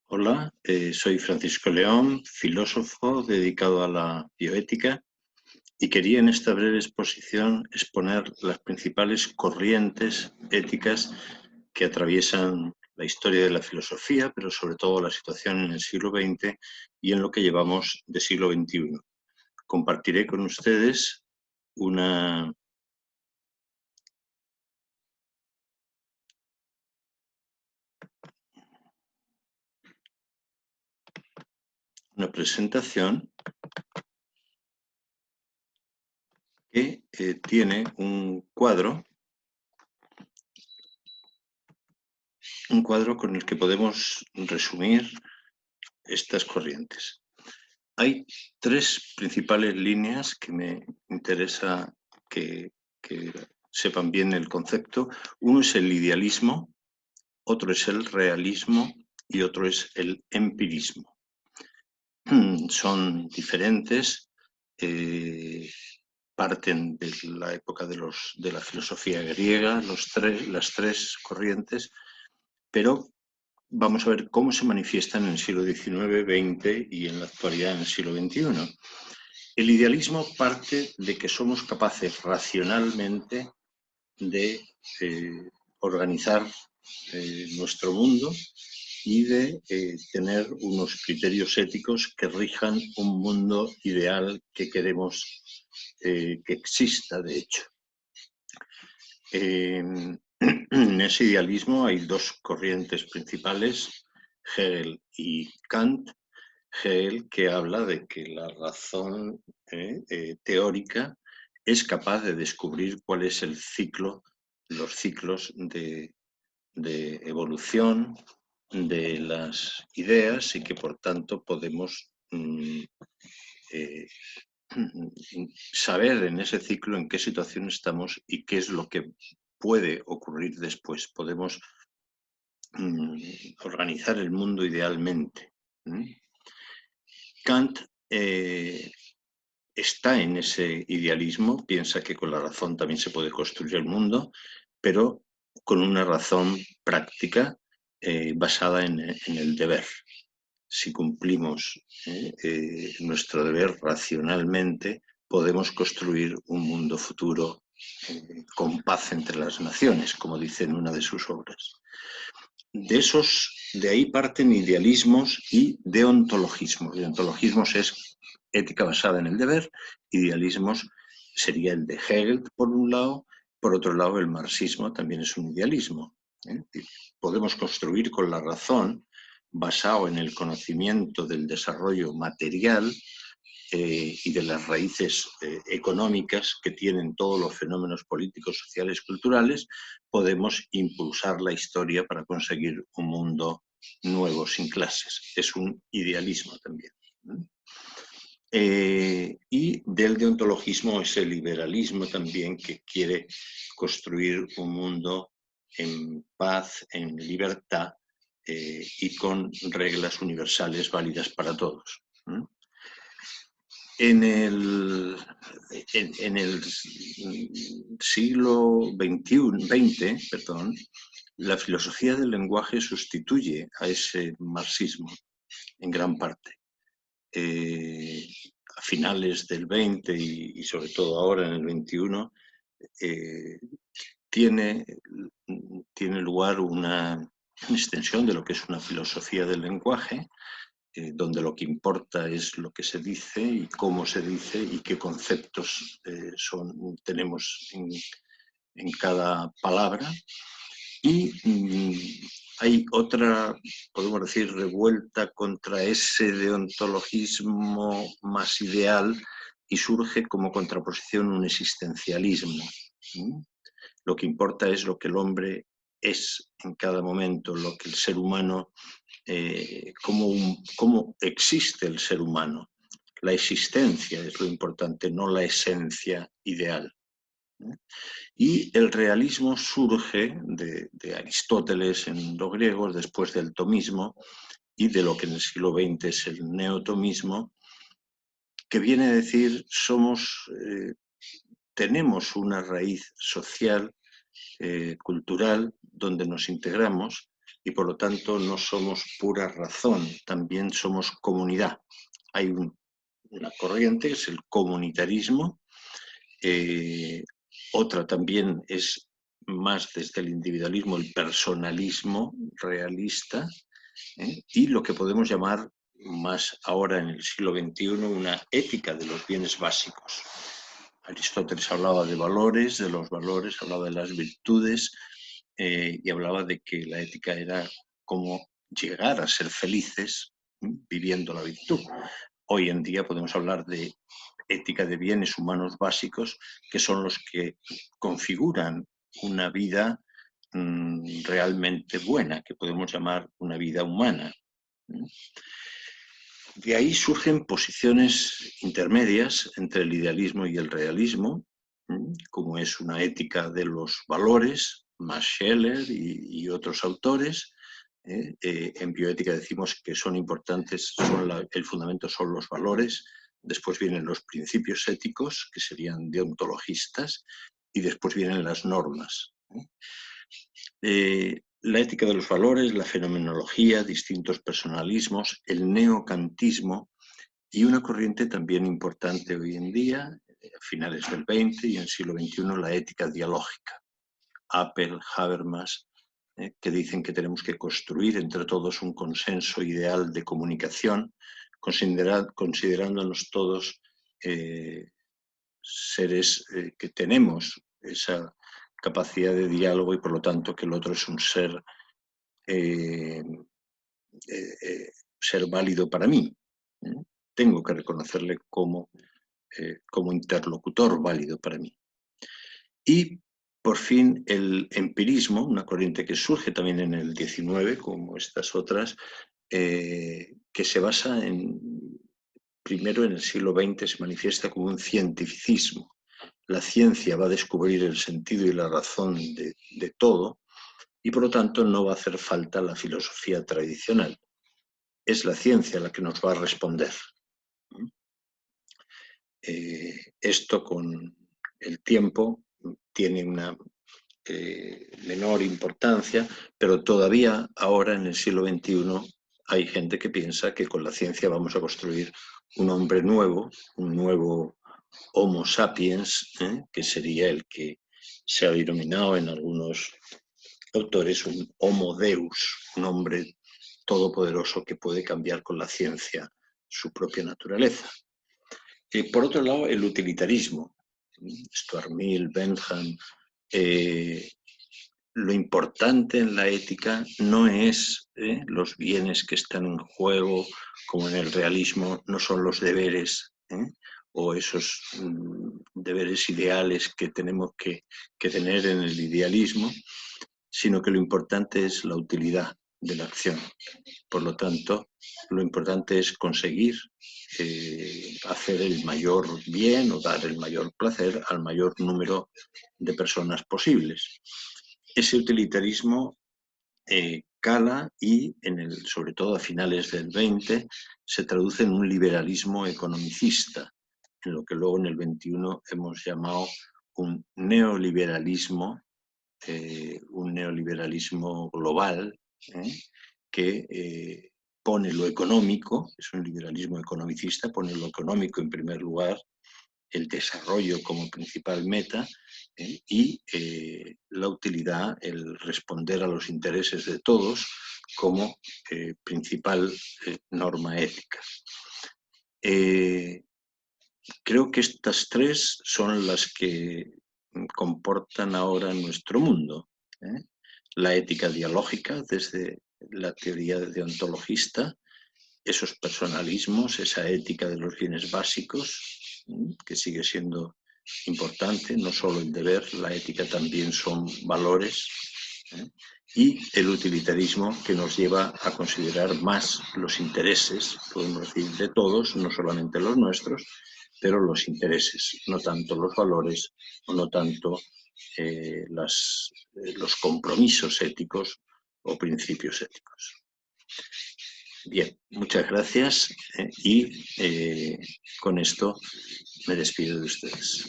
Hola, soy Francisco León, filósofo dedicado a la bioética y quería en esta breve exposición exponer las principales corrientes éticas que atraviesan la historia de la filosofía, pero sobre todo la situación en el siglo XX y en lo que llevamos de siglo XXI. Compartiré con ustedes una presentación que tiene un cuadro con el que podemos resumir estas corrientes. Hay tres principales líneas que me interesa que sepan bien el concepto. Uno es el idealismo, otro es el realismo y otro es el empirismo. Son diferentes, parten de la época de la filosofía griega, las tres corrientes, pero vamos a ver cómo se manifiestan en el siglo XIX, XX y en la actualidad en el siglo XXI. El idealismo parte de que somos capaces racionalmente de organizar nuestro mundo y de tener unos criterios éticos que rijan un mundo ideal que queremos que exista, de hecho. En ese idealismo hay dos corrientes principales, Hegel y Kant. Hegel, que habla de que la razón teórica es capaz de descubrir cuál es el ciclo, los ciclos de evolución de las ideas y que por tanto podemos saber en ese ciclo en qué situación estamos y qué es lo que puede ocurrir después. Podemos organizar el mundo idealmente. Kant está en ese idealismo, piensa que con la razón también se puede construir el mundo, pero con una razón práctica basada en el deber. Si cumplimos nuestro deber racionalmente, podemos construir un mundo futuro con paz entre las naciones, como dice en una de sus obras. De ahí parten idealismos y deontologismos. Deontologismos es ética basada en el deber, idealismos sería el de Hegel, por un lado, por otro lado el marxismo también es un idealismo. Podemos construir con la razón, basado en el conocimiento del desarrollo material y de las raíces económicas que tienen todos los fenómenos políticos, sociales, culturales, podemos impulsar la historia para conseguir un mundo nuevo, sin clases. Es un idealismo también. Y del deontologismo es el liberalismo también, que quiere construir un mundo en paz, en libertad y con reglas universales válidas para todos. En el siglo XX, la filosofía del lenguaje sustituye a ese marxismo en gran parte. A finales del XX y sobre todo ahora en el XXI, tiene lugar una extensión de lo que es una filosofía del lenguaje, donde lo que importa es lo que se dice y cómo se dice y qué conceptos tenemos en cada palabra. Y hay otra, podemos decir, revuelta contra ese deontologismo más ideal y surge como contraposición un existencialismo. Lo que importa es lo que el hombre es en cada momento, lo que el ser humano cómo existe el ser humano. La existencia es lo importante, no la esencia ideal. Y el realismo surge de Aristóteles en los griegos, después del tomismo, y de lo que en el siglo XX es el neotomismo, que viene a decir tenemos una raíz social, cultural, donde nos integramos y por lo tanto no somos pura razón, también somos comunidad. Hay una corriente que es el comunitarismo, otra también es más desde el individualismo, el personalismo realista, y lo que podemos llamar más ahora en el siglo XXI una ética de los bienes básicos. Aristóteles hablaba de valores, hablaba de las virtudes, y hablaba de que la ética era cómo llegar a ser felices viviendo la virtud. Hoy en día podemos hablar de ética de bienes humanos básicos, que son los que configuran una vida realmente buena, que podemos llamar una vida humana. De ahí surgen posiciones intermedias entre el idealismo y el realismo, como es una ética de los valores, Max Scheler y otros autores. En bioética decimos que son importantes, el fundamento son los valores, después vienen los principios éticos, que serían deontologistas, y después vienen las normas. La ética de los valores, la fenomenología, distintos personalismos, el neocantismo y una corriente también importante hoy en día, a finales del XX y en el siglo XXI, la ética dialógica. Appel, Habermas, que dicen que tenemos que construir entre todos un consenso ideal de comunicación, considerándonos todos seres que tenemos esa capacidad de diálogo y por lo tanto que el otro es un ser válido para mí. Tengo que reconocerle como interlocutor válido para mí. Y por fin el empirismo, una corriente que surge también en el XIX, como estas otras, que se basa primero en el siglo XX se manifiesta como un cientificismo. La ciencia va a descubrir el sentido y la razón de todo y por lo tanto no va a hacer falta la filosofía tradicional. Es la ciencia la que nos va a responder. Esto con el tiempo tiene una menor importancia, pero todavía ahora en el siglo XXI hay gente que piensa que con la ciencia vamos a construir un hombre nuevo, un nuevo Homo sapiens, que sería el que se ha denominado en algunos autores un Homo Deus, un hombre todopoderoso que puede cambiar con la ciencia su propia naturaleza. Por otro lado, el utilitarismo. Stuart Mill, Bentham. Lo importante en la ética no es los bienes que están en juego, como en el realismo, no son los deberes o esos deberes ideales que tenemos que tener en el idealismo, sino que lo importante es la utilidad de la acción. Por lo tanto, lo importante es conseguir hacer el mayor bien o dar el mayor placer al mayor número de personas posibles. Ese utilitarismo cala y, sobre todo a finales del 20, se traduce en un liberalismo economicista, en lo que luego en el 21 hemos llamado un neoliberalismo global que pone lo económico, es un liberalismo economicista, pone lo económico en primer lugar, el desarrollo como principal meta y la utilidad, el responder a los intereses de todos como principal norma ética. Creo que estas tres son las que comportan ahora nuestro mundo. La ética dialógica desde la teoría deontologista, esos personalismos, esa ética de los bienes básicos, que sigue siendo importante, no solo el deber, la ética también son valores, y el utilitarismo que nos lleva a considerar más los intereses, podemos decir, de todos, no solamente los nuestros, pero los intereses, no tanto los valores o no tanto los compromisos éticos o principios éticos. Bien, muchas gracias y con esto me despido de ustedes.